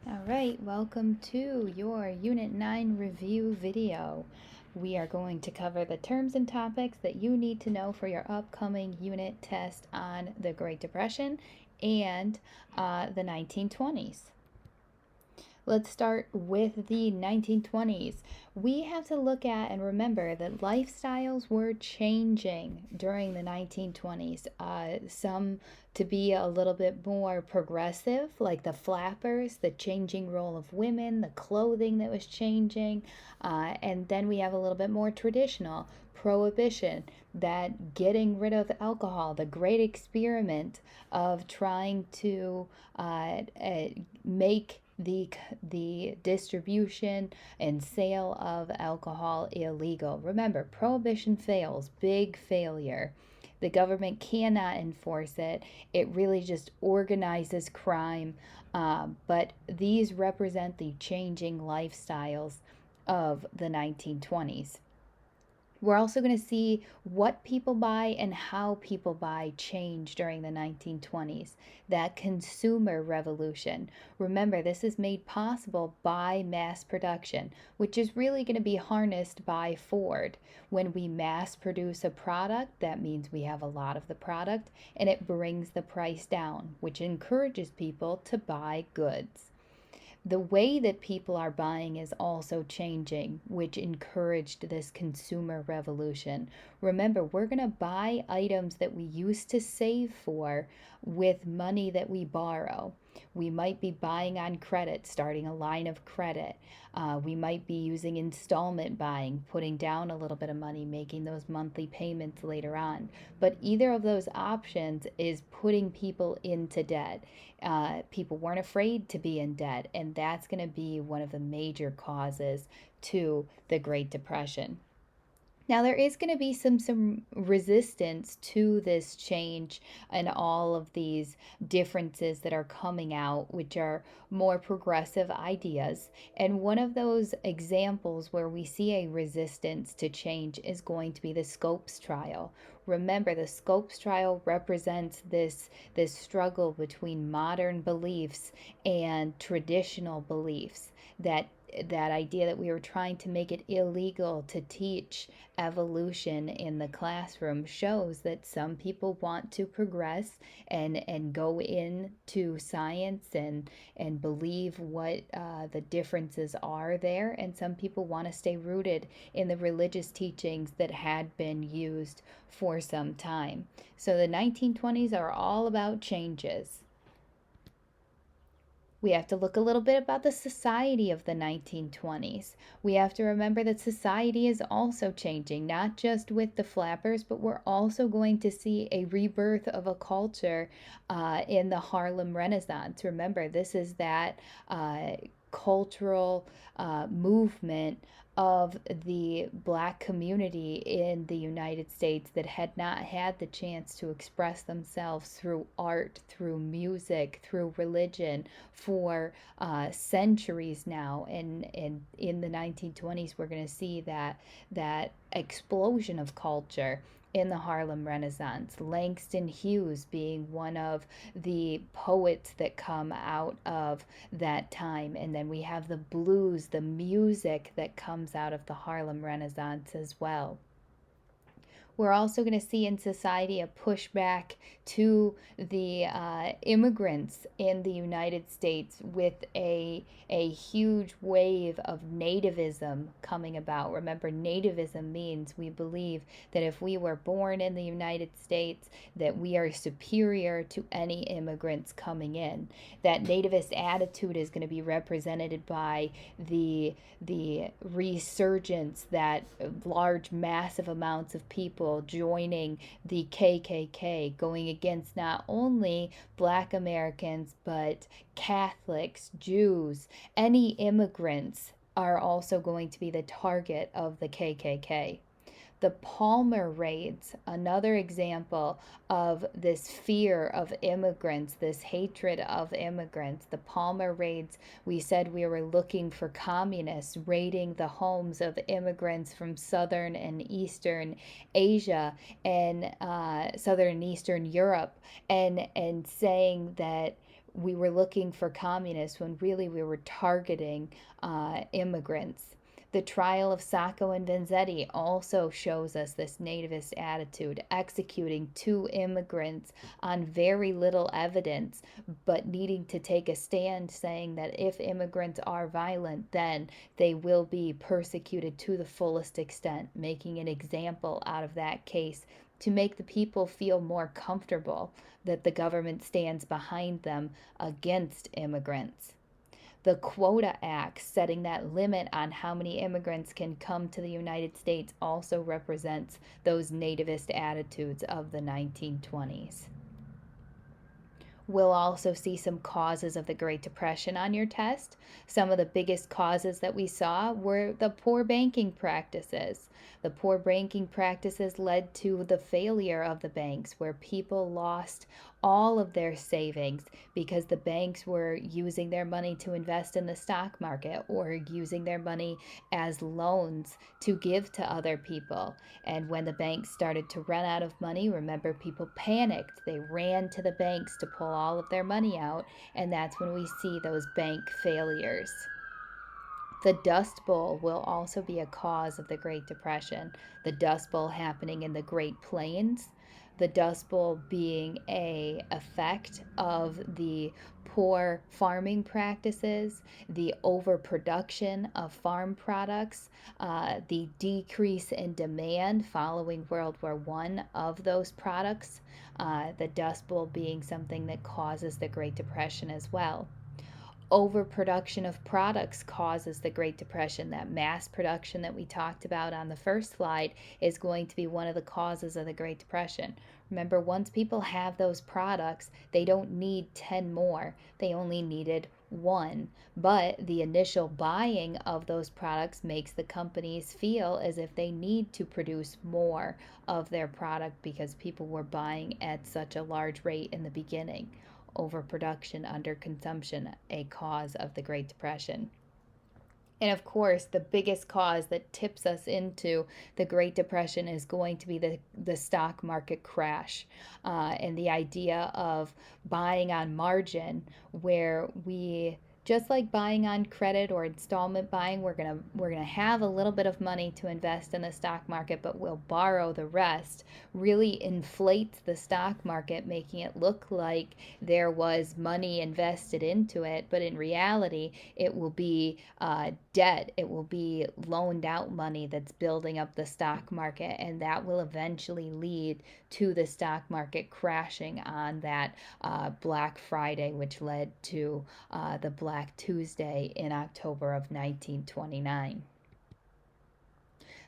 All right, welcome to your Unit 9 review video. We are going to cover the terms and topics that you need to know for your upcoming unit test on the Great Depression and the 1920s. Let's start with the 1920s. We have to look at and remember that lifestyles were changing during the 1920s. Some to be a little bit more progressive, like the flappers, the changing role of women, the clothing that was changing. And then we have a little bit more traditional, prohibition, that getting rid of alcohol, the great experiment of trying to make the distribution and sale of alcohol illegal. Remember, prohibition fails, big failure. The government cannot enforce it. It really just organizes crime. But these represent the changing lifestyles of the 1920s. We're also going to see what people buy and how people buy change during the 1920s, that consumer revolution. Remember, this is made possible by mass production, which is really going to be harnessed by Ford. When we mass produce a product, that means we have a lot of the product and it brings the price down, which encourages people to buy goods. The way that people are buying is also changing, which encouraged this consumer revolution. Remember, we're going to buy items that we used to save for with money that we borrow. We might be buying on credit, starting a line of credit. We might be using installment buying, putting down a little bit of money, making those monthly payments later on. But either of those options is putting people into debt. People weren't afraid to be in debt, and that's going to be one of the major causes to the Great Depression. Now, there is going to be some resistance to this change and all of these differences that are coming out, which are more progressive ideas. And one of those examples where we see a resistance to change is going to be the Scopes trial. Remember, the Scopes trial represents this struggle between modern beliefs and traditional beliefs, that idea that we were trying to make it illegal to teach evolution in the classroom shows that some people want to progress and go into science and believe what the differences are there, and some people want to stay rooted in the religious teachings that had been used for some time. So the 1920s are all about changes. We have to look a little bit about the society of the 1920s. We have to remember that society is also changing, not just with the flappers, but we're also going to see a rebirth of a culture in the Harlem Renaissance. Remember, this is that cultural movement of the black community in the United States that had not had the chance to express themselves through art, through music, through religion for centuries now. And in the 1920s, we're going to see that explosion of culture in the Harlem Renaissance. Langston Hughes being one of the poets that come out of that time. And then we have the blues, the music that comes out of the Harlem Renaissance as well. We're also going to see in society a pushback to the immigrants in the United States with a huge wave of nativism coming about. Remember, nativism means we believe that if we were born in the United States, that we are superior to any immigrants coming in. That nativist attitude is going to be represented by the resurgence, that large massive amounts of people joining the KKK, going against not only black Americans but Catholics, Jews, any immigrants are also going to be the target of the KKK. The Palmer raids, another example of this fear of immigrants, this hatred of immigrants. The Palmer raids, we said we were looking for communists raiding the homes of immigrants from southern and eastern Asia and southern and eastern Europe, and saying that we were looking for communists when really we were targeting immigrants. The trial of Sacco and Vanzetti also shows us this nativist attitude, executing two immigrants on very little evidence, but needing to take a stand saying that if immigrants are violent, then they will be persecuted to the fullest extent, making an example out of that case to make the people feel more comfortable that the government stands behind them against immigrants. The Quota Act, setting that limit on how many immigrants can come to the United States, also represents those nativist attitudes of the 1920s. We'll also see some causes of the Great Depression on your test. Some of the biggest causes that we saw were the poor banking practices. The poor banking practices led to the failure of the banks, where people lost all of their savings because the banks were using their money to invest in the stock market or using their money as loans to give to other people. And when the banks started to run out of money, remember, people panicked. They ran to the banks to pull all of their money out, and that's when we see those bank failures. The Dust Bowl will also be a cause of the Great Depression. The Dust Bowl happening in the Great Plains. The Dust Bowl being a effect of the poor farming practices, the overproduction of farm products, the decrease in demand following World War I of those products. The Dust Bowl being something that causes the Great Depression as well. Overproduction of products causes the Great Depression. That mass production that we talked about on the first slide is going to be one of the causes of the Great Depression. Remember, once people have those products, they don't need 10 more. They only needed one. But the initial buying of those products makes the companies feel as if they need to produce more of their product because people were buying at such a large rate in the beginning. Overproduction, underconsumption, a cause of the Great Depression. And of course, the biggest cause that tips us into the Great Depression is going to be the stock market crash, and the idea of buying on margin, where we, just like buying on credit or installment buying, we're gonna have a little bit of money to invest in the stock market, but we'll borrow the rest. Really inflates the stock market, making it look like there was money invested into it, but in reality, it will be debt. It will be loaned out money that's building up the stock market, and that will eventually lead to the stock market crashing on that Black Friday, which led to the Black Tuesday in October of 1929.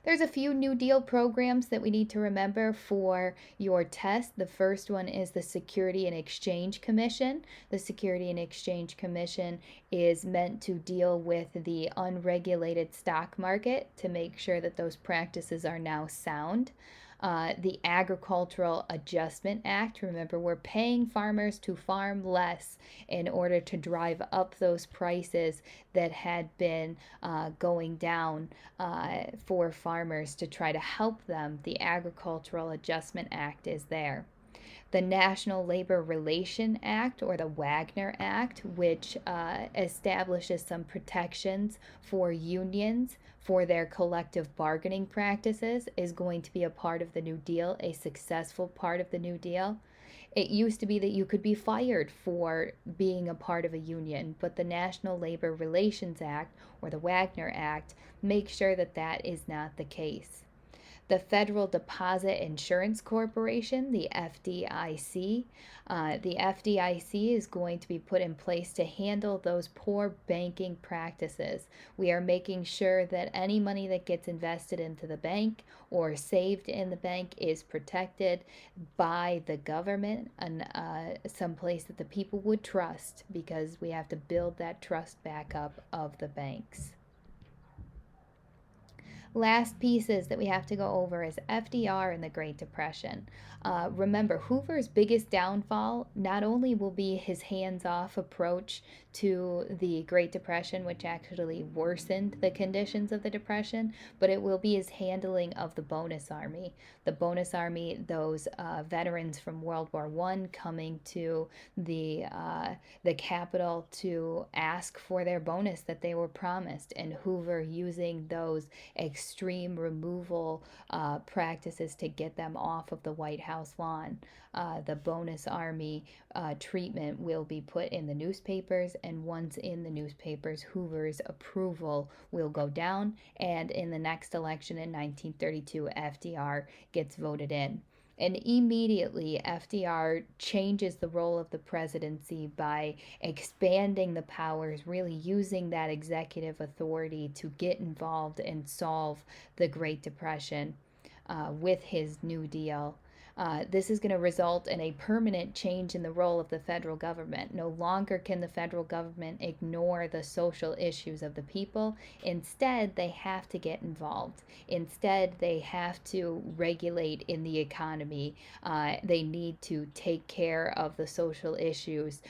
There's a few New Deal programs that we need to remember for your test. The first one is the Security and Exchange Commission. The Security and Exchange Commission is meant to deal with the unregulated stock market to make sure that those practices are now sound. The Agricultural Adjustment Act. Remember, we're paying farmers to farm less in order to drive up those prices that had been going down for farmers to try to help them. The Agricultural Adjustment Act is there. The National Labor Relation Act, or the Wagner Act, which establishes some protections for unions for their collective bargaining practices, is going to be a part of the New Deal, a successful part of the New Deal. It used to be that you could be fired for being a part of a union, but the National Labor Relations Act, or the Wagner Act, makes sure that that is not the case. The Federal Deposit Insurance Corporation, the FDIC. The FDIC is going to be put in place to handle those poor banking practices. We are making sure that any money that gets invested into the bank or saved in the bank is protected by the government and someplace that the people would trust, because we have to build that trust back up of the banks. Last pieces that we have to go over is FDR and the Great Depression. Remember, Hoover's biggest downfall not only will be his hands-off approach to the Great Depression, which actually worsened the conditions of the Depression, but it will be his handling of the Bonus Army. The Bonus Army, those veterans from World War I coming to the Capitol to ask for their bonus that they were promised, and Hoover using those extreme removal practices to get them off of the White House lawn. The Bonus Army treatment will be put in the newspapers, and once in the newspapers, Hoover's approval will go down, and in the next election in 1932, FDR gets voted in. And immediately, FDR changes the role of the presidency by expanding the powers, really using that executive authority to get involved and solve the Great Depression with his New Deal. This is going to result in a permanent change in the role of the federal government. No longer can the federal government ignore the social issues of the people. Instead, they have to get involved. Instead, they have to regulate in the economy. They need to take care of the social issues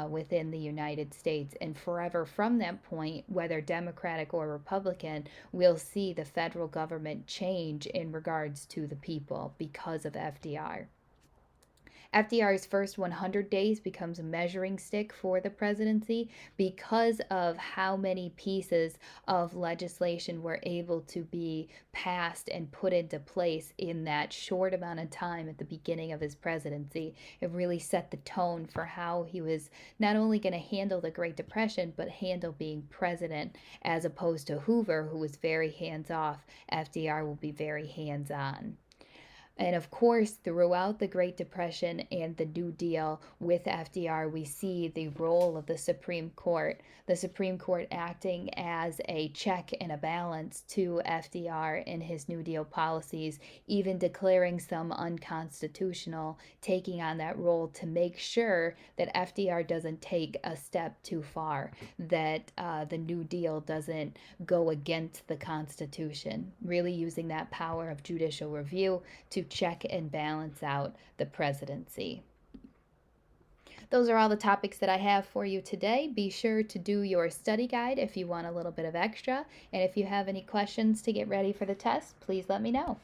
within the United States. And forever from that point, whether Democratic or Republican, we'll see the federal government change in regards to the people because of FDR. FDR's first 100 days becomes a measuring stick for the presidency because of how many pieces of legislation were able to be passed and put into place in that short amount of time at the beginning of his presidency. It really set the tone for how he was not only going to handle the Great Depression, but handle being president, as opposed to Hoover, who was very hands off. FDR will be very hands on. And of course, throughout the Great Depression and the New Deal with FDR, we see the role of the Supreme Court. The Supreme Court acting as a check and a balance to FDR and his New Deal policies, even declaring some unconstitutional, taking on that role to make sure that FDR doesn't take a step too far, that the New Deal doesn't go against the Constitution, really using that power of judicial review to check and balance out the presidency. Those are all the topics that I have for you today. Be sure to do your study guide if you want a little bit of extra. And if you have any questions to get ready for the test, please let me know.